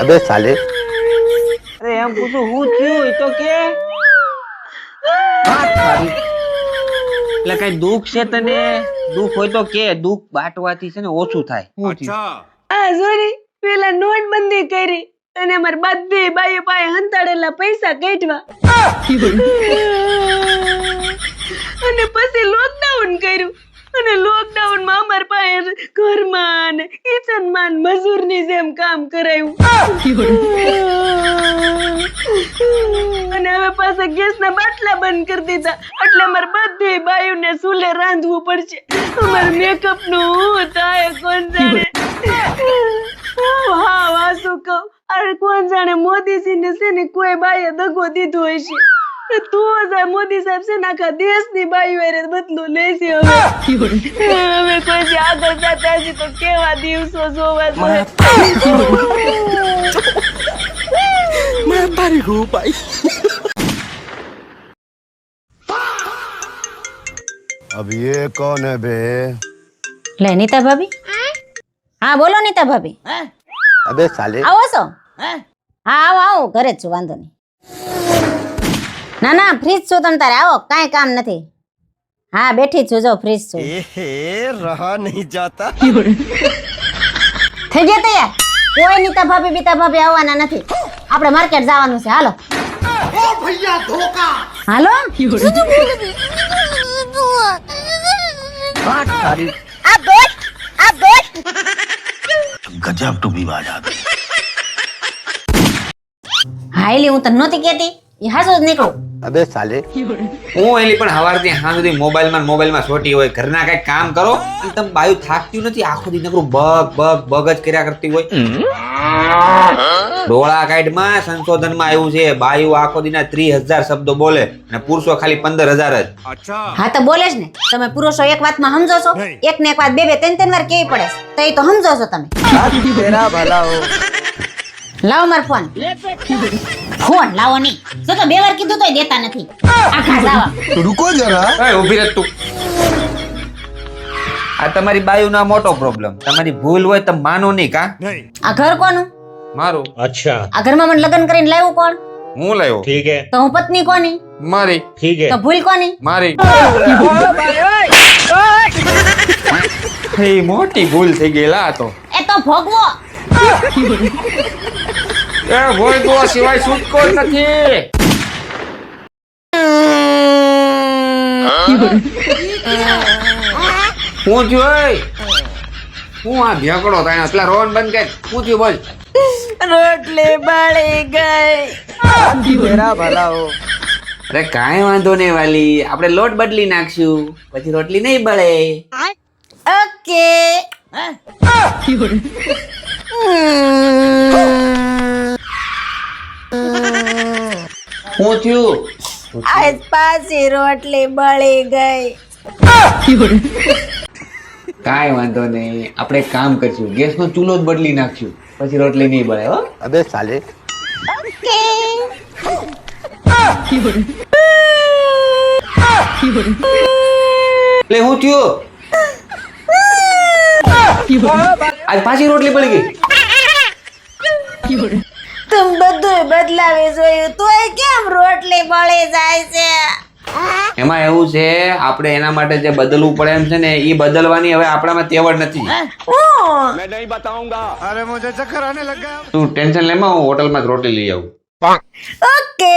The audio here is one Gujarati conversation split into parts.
अबे साले अरे એમ પૂછું હું થયું એ તો કે એટલે કઈ દુઃખ છે તને? દુઃખ હોય તો કે, દુઃખ બાટવાથી છે ને ઓછું થાય. આ સોરી પેલા નોટબંધી કરી અને અમાર બધી બાઈ પાસે હંતાડેલા પૈસા કાઢવા અને પછી લોકડાઉન કર્યું અને લોકડાઉન માં અમાર પાસે ઘરમાં ને કિચન માં મજૂરની જેમ કામ કરાયું અને હવે પાછા ગેસ ના બાટલા બંધ કરી દીધા એટલે અમાર બધી બાયુને ચૂલે રાંધવું પડશે. અમાર મેકઅપ નું હું થાય કોણ જાણે. હા વાસુ કહું અરે કોણ જાણે મોદીજી ને છે ને કોઈ બાઈએ દગો દીધો હશે. તું જા મોદી સાહેબ છે ને આખા દેશની બાઈઓ હારે બદલો લેશે હવે કોઈ આગળ જતા હશે તો કેવા દિવસો જોવા જોઈએ. मैं मर गई भाई अब ये कौन है बे? લે નીતા ભાભી. હા બોલો નીતા ભાભી. अबे साले આવો છો? હા આવો આવો, ઘરે જ છું, વાંધો નહીં. ના ના ફ્રીજ છું, તમે તારે આવો, કાંઈ કામ નથી. હા બેઠી જ છું, જો ફ્રીજ છું. रहा नहीं जाता થઈ ગયા તૈયાર? કોઈ નીતા ભાભી બીતા ભાભી આવવાના નથી, આપણે માર્કેટ જવાનું છે. હાલો હાલો. गजब टू भी बाजा હા એલી હું તને નહોતી કહેતી, એ હાસો જ નીકળું. अबे साले હું એલી પણ હવારથી હાંજ સુધી મોબાઈલમાં છોટી હોય. ઘરના કઈ કામ કરો અને તમે બાયું થાકતી નથી, આખો દી નકરું બગ જ કર્યા કરતી હોય. ડોળા કાઢમાં સંશોધનમાં આવ્યું છે બાયું આખો દીના 30,000 શબ્દો બોલે અને પુરુષો ખાલી 15,000 જ. હા તો બોલે જ ને, તમે પુરુષો એક વાતમાં સમજો છો, એક ને એક વાત બે ત્રણ વાર કેવી પડે તો એ તો સમજો છો તમે. तेरा भला हो લાવો મારો ફોન. ફોન લાવો નહીં, જો તો બે વાર કીધું તોય દેતા નથી. આખા લાવા. रुको जरा ઓય ઊભી રહે તું. આ તમારી બાયુનો મોટો પ્રોબ્લેમ. તમારી ભૂલ હોય તો માનો નહીં કા? આ ઘર કોનું? મારું. अच्छा આ ઘરમાં મને લગ્ન કરીને લાવ્યું કોણ? હું લાવ્યો. ठीक है તો હું પત્ની કોની? મારી. ठीक है તો ભૂલ કોની? મારી. એ મોટી ભૂલ થઈ ગયેલા તો. એ તો ભોગવો. એ ભોગવો સિવાય છૂટકો જ નથી. હું થયું? હું આ ભેકડો થાય એટલા રોન બંધ કર. હું થયું બોલ. રોટલી બળી ગઈ. तेरा भला हो અરે કાંઈ વાંધો નહીં વાલી, આપણે લોટ બદલી નાખશું પછી રોટલી નહીં બળે. ઓકે. હું થયું? આજ પાછી રોટલી બળી ગઈ. કાંઈ વાંધો નહીં, આપણે એક કામ કરશું, ગેસનો ચૂલો જ બદલી નાખશું પછી રોટલી નહીં બળે. હો अबे साले એટલે હું થયું? આજ પાછી રોટલી બળી ગઈ. તું બધું બદલાવી જોયું તોય કેમ રોટલી બળી જાય છે? એમાં એવું છે, આપણે એના માટે જે બદલવું પડે એમ છે ને એ બદલવાની હવે આપણામાં તેવડ નથી. मैं नहीं बताऊंगा अरे मुझे चक्कर आने लग गया તું ટેન્શન લેમાં, હું હોટલમાં જ રોટલી લઈ આવું. ઓકે.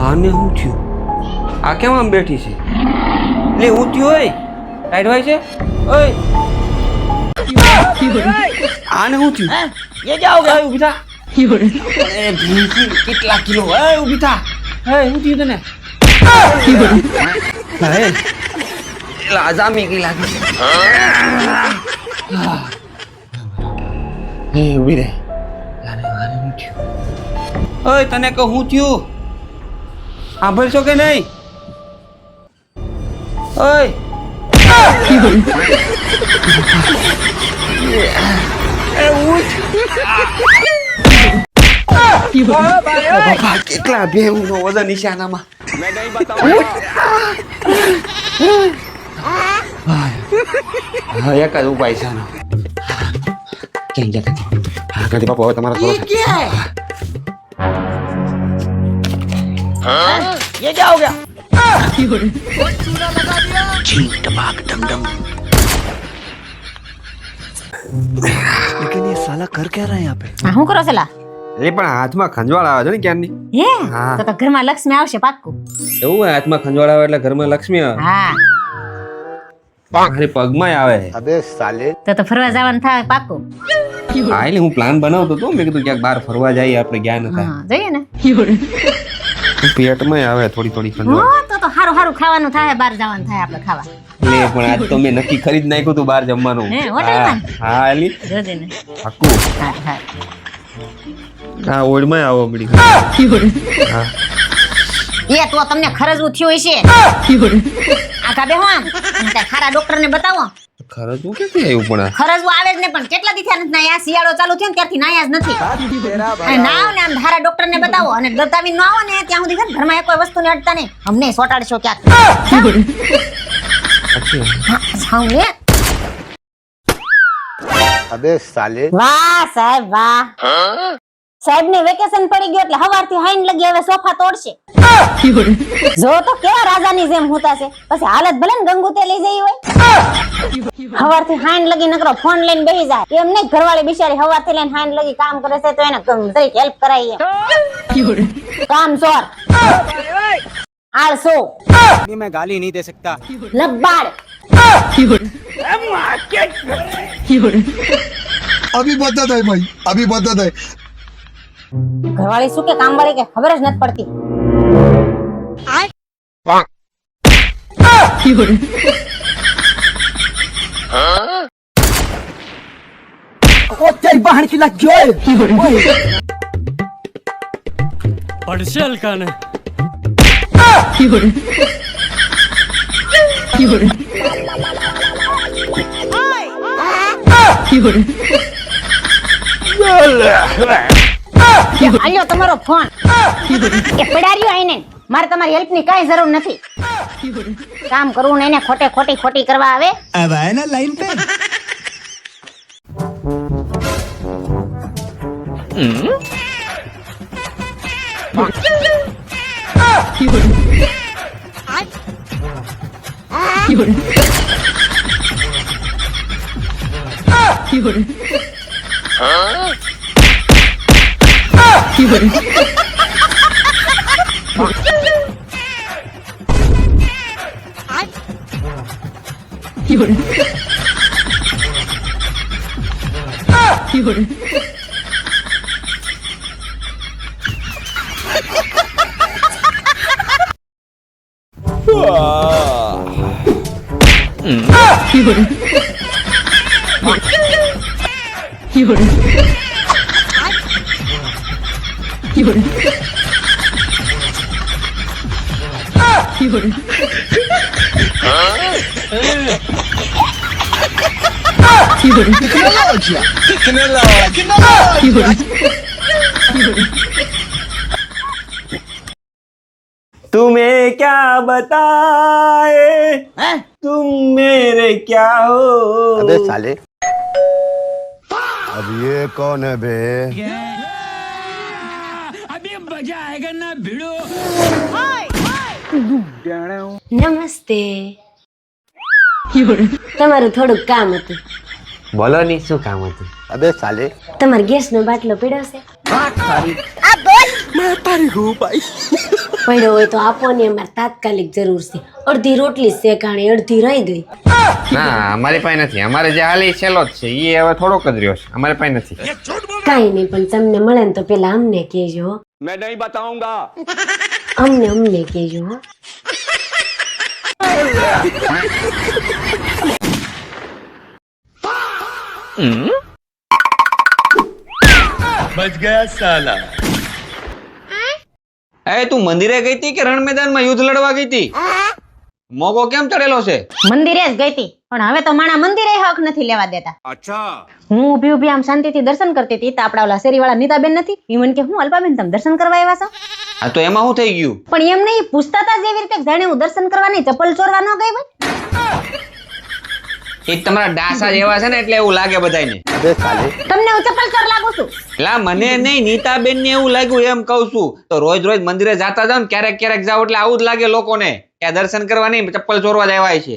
આને શું થયું? આ કેમ આમ બેઠી છે? લે હું થયું? હોય ટાઈટ હોય છે? ઓય આને શું થયું? એ જાઓ કે ઊભી થા. એ ભીંસી કેટલા કિલો? એ ઊભી થા. એ શું થયું તને? હે લાજામી કી લાગી. એ ઊભી રહે. આને શું થયું? ઓય તને કહું શું થયું? સાંભળશો કે નહીં? ઓય એ ઉઠ. બાપા કેટલા ભેહુંનો વજન નિશાનામાં. मैं नहीं बताऊंगा હા એક જ ઉપાય છે આનો. ક્યાં ગયા કાકી? હા કાકી બાપુ હવે તમારા થોડો ये क्या हो गया? लेकिन ये साला कर क्या रहा है यहाँ पे? આ શું કરો છેલા? એ પણ હાથમાં ખંજવાળ આવે છે ને ક્યારની. હે હા. તો ઘરમાં લક્ષ્મી આવશે પાક્કું. એવું હોય હાથમાં ખંજવાળ આવે એટલે ઘરમાં લક્ષ્મી આવે. હા મારી પગમાં આવે. अबे साले તો ફરવા જવાનું થાય પાક્કું. હા એટલે હું પ્લાન બનાવતો હતો મેં કીધું ક્યાંક બહાર ફરવા જઈએ આપણે ગયા નતા. હા જઈએ ને. પેટમાં આવે થોડી થોડી ખંજવાળ. હો તો હારું હારું ખાવાનું થાય, બહાર જવાનું થાય આપણે ખાવા. લે પણ આજ તો મેં નક્કી કરી જ નાખ્યું તું બહાર જમવાનું. હે, હોટલમાં? હા એલી જોજે ને. પાક્કું. હા હા હા ઓળમાં આવો બડી. હા એ તો તમને ખરજવું થયું હશે. આખા બેહો આમ અને કાંઈ ખારા ડોક્ટરને બતાવો. ખરજ હું ક્યાંથી આવ્યું પણ આ? ખરજવું આવે જ ને પણ કેટલા દી થયા નથી નાયા. શિયાળો ચાલુ થયો ને ત્યારથી નાયા જ નથી. અને નાવ ને આમ ધારા ડોક્ટરને બતાવો અને બતાવી ન આવો ને ત્યાં સુધી છે ને ઘરમાં એક કોઈ વસ્તુને અડતા નહીં. અમને સોટાડશો ક્યાંક. હા, જાઉં ને. अबे साले વાહ સાહેબ વાહ. સાહેબ ને વેકેશન પડી ગયું એટલે હવારથી હાઈન લગી હવે સોફા તોડશે. જો તો કેવા રાજાની જેમ હોતા છે. પછી હાલત ભલે ને ગંગુતે લઈ જઈ હોય. હવારથી હાઈન લગી નકરો ફોન લઈને બેસી જાય. એમ નહીં ઘરવાળી બિચારી હવારથી લઈને હાઈન લગી કામ કરે છે તો એને જરીક હેલ્પ કરાય એમ. કામ ચોર આળસો मैं गाली नहीं दे सकता. લબ્બાડ. अभी बता दे भाई, अभी बता दे. ઘરવાળી શું કે કામવાળી કે ખબર જ નથી પડતી. ओ तेरी बहन की लग पड़शल का ने આલ્યો તમારો ફોન. એ પડાર્યો આઈને. મારે તમારી હેલ્પ ની કાંઈ જરૂર નથી. કામ કરવું ને એને ખોટે ખોટી કરવા આવે. अब आए ना लाइन पे. तुम्हें क्या बताए तुम मेरे क्या हो. अबे साले अब ये कौन है बे નમસ્તે. તમારું થોડુંક કામ હતું. બોલો ની શું કામ હતું? अबे साले તમારે ગેસ નો બાટલો પડ્યો છે? પડ્યો હોય તો આપો ને, અમારે તાત્કાલિક જરૂર છે. અડધી રોટલી શેકાણી, અડધી રહી ગઈ. ના અમારી પાસે નથી. અમારે જે હાલી છેલ્લો જ છે એ હવે થોડોક જ રહ્યો છે. અમારી પાસે નથી. કાંઈ નહીં, પણ તમને મળે ને તો પેલા અમને કહેજો. मैं नहीं बताऊंगा અમને કહેજો. હો. बच गया साला. એ તું મંદિરે ગઈ હતી કે રણ મેદાનમાં યુદ્ધ લડવા ગઈ હતી? મોગો કેમ ચડેલો છે? મંદિરે જ ગઈ હતી, પણ હવે તો માણા મંદિરે હક નથી લેવા દેતા. अच्छा હું ઊભી ઊભી આમ શાંતિથી દર્શન કરતી હતી, તો આપડા ઓલા શેરીવાળા નીતાબેન નથી, ઈ મને કે હું અલ્પાબેન તમે દર્શન કરવા આવ્યા છો? આ તો એમાં શું થઈ ગયું? પણ એમ નહીં, પૂછતા હતા જેવી રીતે કે જાણે હું દર્શન કરવા નહીં ચપ્પલ ચોરવા ન ગઈ હોય. એક તમારા ડાસા જેવા છે ને એટલે એવું લાગે બધાયને. તમને હું ચપ્પલ ચોર લાગુ છું? લા મને નહીં, નીતાબેન ને એવું લાગ્યું એમ કહું છું. તો રોજ રોજ મંદિરે જાતા જાવ ને ક્યારેક ક્યારેક જાવ એટલે આવું જ લાગે લોકોને કે આ દર્શન કરવા નહીં ચપ્પલ ચોરવા જ આવ્યા છે.